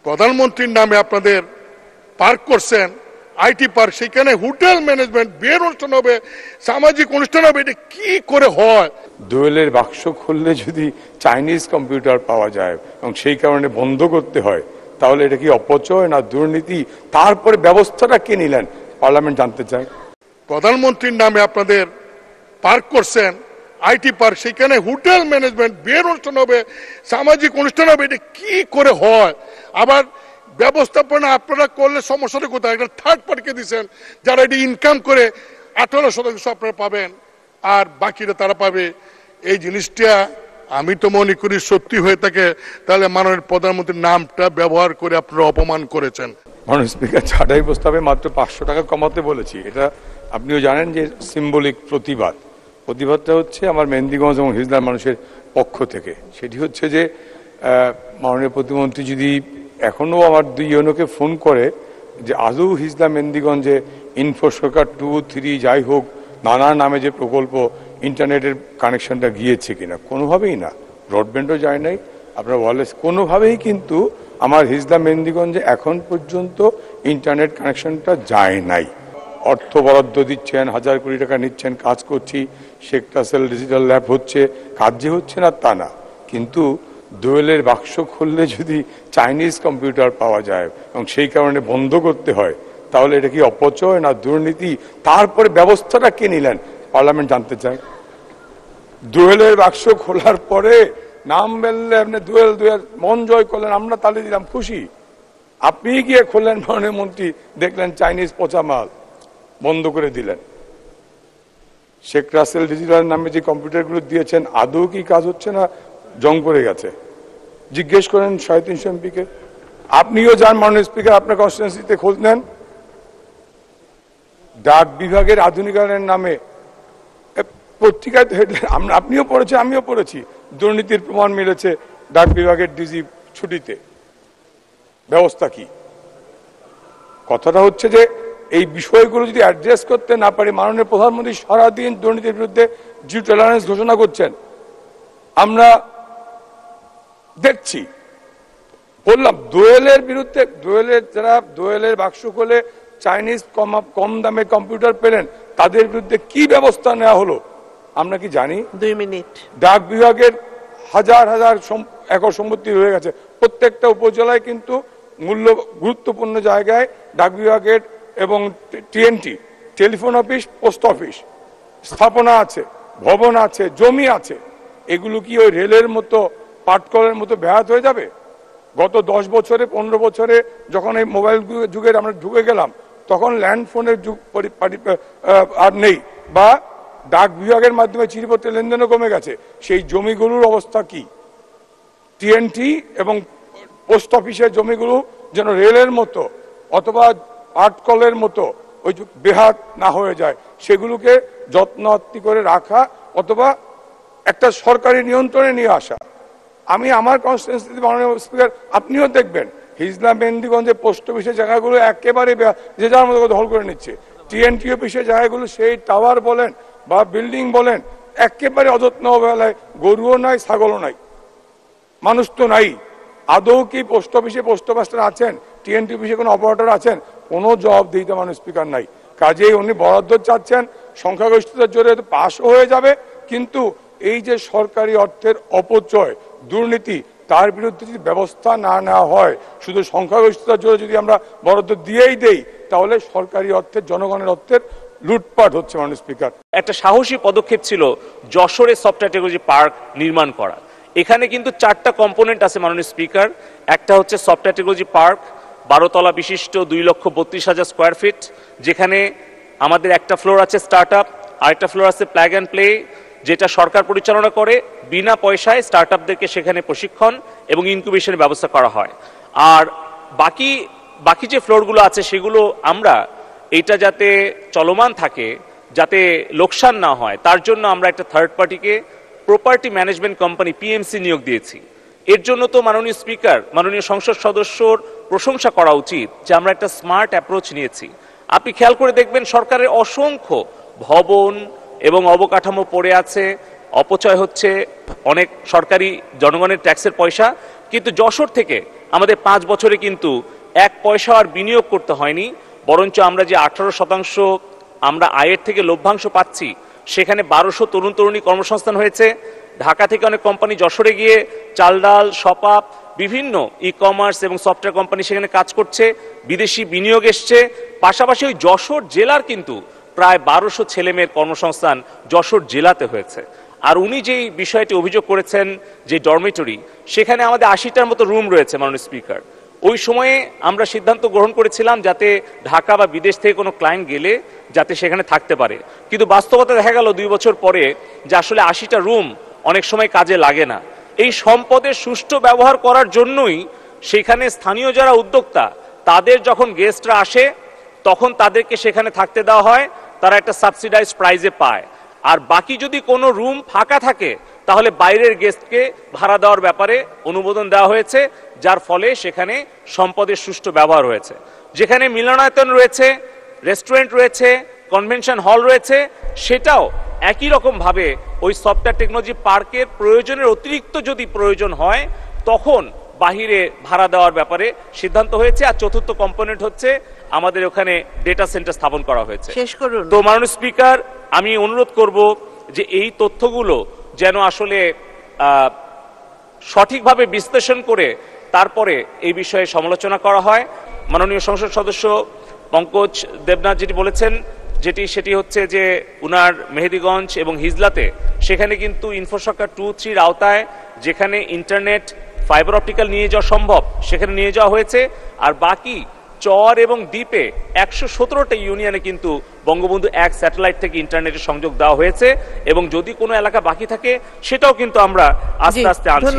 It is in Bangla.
প্রধানমন্ত্রীর নামে আপনাদের পার্ক করছেন, আইটি পার্ক, সেখানে হোটেল ম্যানেজমেন্ট, বিয়ের অনুষ্ঠান হবে, সামাজিক অনুষ্ঠান হবে, এটা কি করে হয়? দোয়েলের বাক্স খুললে যদি চাইনিজ কম্পিউটার পাওয়া যায় এবং সেই কারণে বন্ধ করতে হয়, তাহলে এটা কি অপচয় না দুর্নীতি? তারপরে ব্যবস্থাটা কে নিলেন পার্লামেন্ট জানতে চায়। প্রধানমন্ত্রীর নামে আপনাদের পার্ক করছেন, আইটি পার্ক, সেখানে হোটেল ম্যানেজমেন্ট, বিয়ের অনুষ্ঠান হবে, সামাজিক অনুষ্ঠান হবে, এটা কি করে হয়? আবার ব্যবস্থাপনা আপনারা করলে সমস্যাটা কোথায়? একটা থার্ড পার্টিকে দিচ্ছেন, যারা এটি ইনকাম করে 18% আপনারা পাবেন আর বাকিরা তারা পাবে। এই জিনিসটা আমি তো মনে করি সত্যি হয়ে থাকে, তাহলে মাননীয় প্রধানমন্ত্রীর নামটা ব্যবহার করে আপনারা অপমান করেছেন। মাননীয় স্পিকার, ছাঁটাই প্রস্তাবে মাত্র 500 টাকা কমাতে বলেছি। এটা আপনিও জানেন যে সিম্বলিক প্রতিবাদটা হচ্ছে আমার মেহেন্দিগঞ্জ এবং হিজলার মানুষের পক্ষ থেকে। সেটি হচ্ছে যে মাননীয় প্রতিমন্ত্রী যদি এখনো আমার 2 ইউনোকে ফোন করে যে আদৌ হিজলা মেহেন্দিগঞ্জে ইনফো সরকার 2, 3 যাই হোক নানা নামে যে প্রকল্প ইন্টারনেটের কানেকশনটা গিয়েছে কিনা, কোনোভাবেই না। ব্রডব্যান্ডও যায় নাই, আপনার ওয়ারলেস কোনোভাবেই কিন্তু আমার হিজলা মেহেন্দিগঞ্জে এখন পর্যন্ত ইন্টারনেট কানেকশনটা যায় নাই। অর্থ বরাদ্দ দিচ্ছেন, 1000 কোটি টাকা নিচ্ছেন, কাজ করছি, শেখ রাসেল ডিজিটাল ল্যাব হচ্ছে, কাজ যে হচ্ছে না তা না, কিন্তু দোয়েলের বাক্স খুললে যদি চাইনিজ কম্পিউটার পাওয়া যায় এবং সেই কারণে বন্ধ করতে হয়, তাহলে এটা কি অপচয় না দুর্নীতি? তারপরে ব্যবস্থাটা কে নিলেন পার্লামেন্ট জানতে চায়। দোয়েলের বাক্স খোলার পরে নাম বললে আপনি দোয়েল মন জয় করলেন, আমরা তালি দিলাম, খুশি। আপনি গিয়ে খুললেন মাননীয় মন্ত্রী, দেখলেন চাইনিজ পচা মাল, বন্ধ করে দিলেন। শেখ রাসেল ডিজিটাল নামে যে কম্পিউটারগুলো দিয়েছেন আদৌ কি কাজ হচ্ছে না জং পড়ে গেছে? জিজ্ঞেস করেন 350 এমপিকে। আপনিও যান মাননীয় স্পিকার, আপনার কনস্টিটুয়েন্সিতে খোঁজ নেন। ডাক বিভাগের আধুনিকায়নের নামে পত্রিকায় আপনিও পড়েছেন, আমিও পড়েছি, দুর্নীতির প্রমাণ মিলেছে ডাক বিভাগের ডিজি ছুটিতে। ব্যবস্থা কি? কথাটা হচ্ছে যে এই বিষয়গুলো যদি অ্যাড্রেস করতে না পারি, মাননীয় প্রধানমন্ত্রী সারাদিন দুর্নীতির বিরুদ্ধে জিরো টলারেন্স ঘোষণা করছেন, আমরা দেখছি। বললাম দোয়েলের বিরুদ্ধে, দোয়েলের বাক্স খোলে চাইনিজ কম দামে কম্পিউটার পেলেন, তাদের বিরুদ্ধে কি ব্যবস্থা নেওয়া হলো আমরা কি জানি? 2 মিনিট। ডাক বিভাগের হাজার একর সম্পত্তি রয়ে গেছে, প্রত্যেকটা উপজেলায় কিন্তু গুরুত্বপূর্ণ জায়গায় ডাক বিভাগের এবং TNT telephone office, post office স্থাপনা আছে, ভবন আছে, জমি আছে। এগুলো কি ওই রেলের মতো, পাটকলের মতো ব্যাহত হয়ে যাবে? গত 10 বছরে 15 বছরে যখন এই মোবাইল যুগের আমরা ঢুকে গেলাম, তখন ল্যান্ড ফোনের যুগ আর নেই, বা ডাক বিভাগের মাধ্যমে চিঠিপত্রে লেনদেনও কমে গেছে। সেই জমিগুলোর অবস্থা কি? টিএনটি এবং পোস্ট অফিসের জমিগুলো যেন রেলের মতো অথবা পাটকলের মতো ওই বেহাত না হয়ে যায়, সেগুলোকে যত্নআত্তি করে রাখা অথবা একটা সরকারি নিয়ন্ত্রণে নিয়ে আসা। আমি আমার কনস্টিটুয়েন্সিতে মাননীয় স্পিকার, আপনিও দেখবেন হিজলা মেহেন্দিগঞ্জে পোস্ট অফিসের জায়গাগুলো একেবারে যে যার মতো দখল করে নিচ্ছে। টিএনটি অফিসের জায়গাগুলো, সেই টাওয়ার বলেন বা বিল্ডিং বলেন, একেবারে অযত্ন অবহেলায়, গরুও নাই, ছাগলও নাই, মানুষ তো নাই। আদৌ কি পোস্ট অফিসে পোস্ট মাস্টার আছেন? টিএনটি অফিসে কোনো অপারেটর আছেন? কোনো জবাবদিহিতা মাননীয় স্পিকার নাই। কাজেই উনি বরাদ্দ চাচ্ছেন, সংখ্যাগরিষ্ঠতার জোরে পাশও হয়ে যাবে, কিন্তু এই যে সরকারি অর্থের অপচয়, দুর্নীতি, তার বিরুদ্ধে যদি ব্যবস্থা না নেওয়া হয়, শুধু সংখ্যাগরিষ্ঠতার জোরে যদি আমরা বরাদ্দ দিয়েই দেই, তাহলে সরকারি অর্থের, জনগণের অর্থের লুটপাট হচ্ছে মাননীয় স্পিকার। একটা সাহসী পদক্ষেপ ছিল যশোরে সফটওয়্যার টেকনোলজি পার্ক নির্মাণ করা। এখানে কিন্তু 4টা কম্পোনেন্ট আছে মাননীয় স্পিকার। একটা হচ্ছে সফটওয়্যার টেকনোলজি পার্ক, 12 তলা বিশিষ্ট, 2,32,000 স্কোয়ার ফিট, যেখানে আমাদের একটা ফ্লোর আছে স্টার্ট আপ, আরেকটা ফ্লোর আছে প্ল্যাগ অ্যান্ড প্লে, যেটা সরকার পরিচালনা করে, বিনা পয়সায় স্টার্ট আপদেরকে সেখানে প্রশিক্ষণ এবং ইনকিউবেশনের ব্যবস্থা করা হয়। আর বাকি যে ফ্লোরগুলো আছে সেগুলো আমরা এটা যাতে চলমান থাকে, যাতে লোকসান না হয়, তার জন্য আমরা একটা থার্ড পার্টিকে প্রপার্টি ম্যানেজমেন্ট কোম্পানি পিএমসি নিয়োগ দিয়েছি। এর জন্য তো মাননীয় স্পিকার, মাননীয় সংসদ সদস্যর প্রশংসা করা উচিত যে আমরা একটা স্মার্ট অ্যাপ্রোচ নিয়েছি। আপনি খেয়াল করে দেখবেন সরকারের অসংখ্য ভবন এবং অবকাঠামো পড়ে আছে, অপচয় হচ্ছে অনেক সরকারি জনগণের ট্যাক্সের পয়সা, কিন্তু যশোর থেকে আমাদের 5 বছরে কিন্তু 1 পয়সা আর বিনিয়োগ করতে হয়নি, বরঞ্চ আমরা যে 18% আমরা আয়ের থেকে লভ্যাংশ পাচ্ছি, সেখানে 1200 তরুণ তরুণী কর্মসংস্থান হয়েছে। ঢাকা থেকে অনেক কোম্পানি যশোরে গিয়ে চাল ডাল সপাপ বিভিন্ন ই-কমার্স এবং সফটওয়্যার কোম্পানি সেখানে কাজ করছে, বিদেশি বিনিয়োগ এসছে। পাশাপাশি ওই যশোর জেলার কিন্তু প্রায় 1200 ছেলেমেয়ের কর্মসংস্থান যশোর জেলাতে হয়েছে। আর উনি যেই বিষয়টি অভিযোগ করেছেন যে ডরমিটরি, সেখানে আমাদের 80টার মতো রুম রয়েছে মাননীয় স্পিকার। ওই সময়ে আমরা সিদ্ধান্ত গ্রহণ করেছিলাম যাতে ঢাকা বা বিদেশ থেকে কোনো ক্লায়েন্ট গেলে যাতে সেখানে থাকতে পারে, কিন্তু বাস্তবতা দেখা গেল 2 বছর পরে যে আসলে 80টা রুম অনেক সময় কাজে লাগে না। এই সম্পদের সুষ্ঠু ব্যবহার করার জন্যই সেখানে স্থানীয় যারা উদ্যোক্তা, তাদের যখন গেস্টরা আসে তখন তাদেরকে সেখানে থাকতে দেওয়া হয়, তারা একটা সাবসিডাইজ প্রাইজে পায়। আর বাকি যদি কোনো রুম ফাঁকা থাকে তাহলে বাইরের গেস্টকে ভাড়া দেওয়ার ব্যাপারে অনুমোদন দেওয়া হয়েছে, যার ফলে সেখানে সম্পদের সুষ্ঠু ব্যবহার হয়েছে। যেখানে মিলনায়তন রয়েছে, রেস্টুরেন্ট রয়েছে, কনভেনশন হল রয়েছে, সেটাও একই রকম ভাবে ওই সফটওয়্যার টেকনোলজি পার্কের প্রয়োজনের অতিরিক্ত যদি প্রয়োজন হয় তখন বাহিরে ভাড়া দেওয়ার ব্যাপারে সিদ্ধান্ত হয়েছে। আর চতুর্থ কম্পোনেন্ট হচ্ছে আমাদের ওখানে ডেটা সেন্টার স্থাপন করা হয়েছে। শেষ করুন। তো মাননীয় স্পিকার, আমি অনুরোধ করব যে এই তথ্যগুলো যেন আসলে সঠিকভাবে বিশ্লেষণ করে তারপরে এই বিষয়ে সমালোচনা করা হয়। মাননীয় সংসদ সদস্য পঙ্কজ দেবনাথ যেটি বলেছেন সেটি হচ্ছে যে উনার মেহেদিগঞ্জ এবং হিজলাতে সেখানে কিন্তু ইনফ্রাস্ট্রাকচার 2-3 আওতায় যেখানে ইন্টারনেট ফাইবার অপটিক্যাল নিয়ে যাওয়া সম্ভব সেখানে নিয়ে যাওয়া হয়েছে। আর বাকি চর এবং দ্বীপে 117টা ইউনিয়নে কিন্তু বঙ্গবন্ধু 1 স্যাটেলাইট থেকে ইন্টারনেটের সংযোগ দেওয়া হয়েছে, এবং যদি কোনো এলাকা বাকি থাকে সেটাও কিন্তু আমরা আস্তে আস্তে আনছি।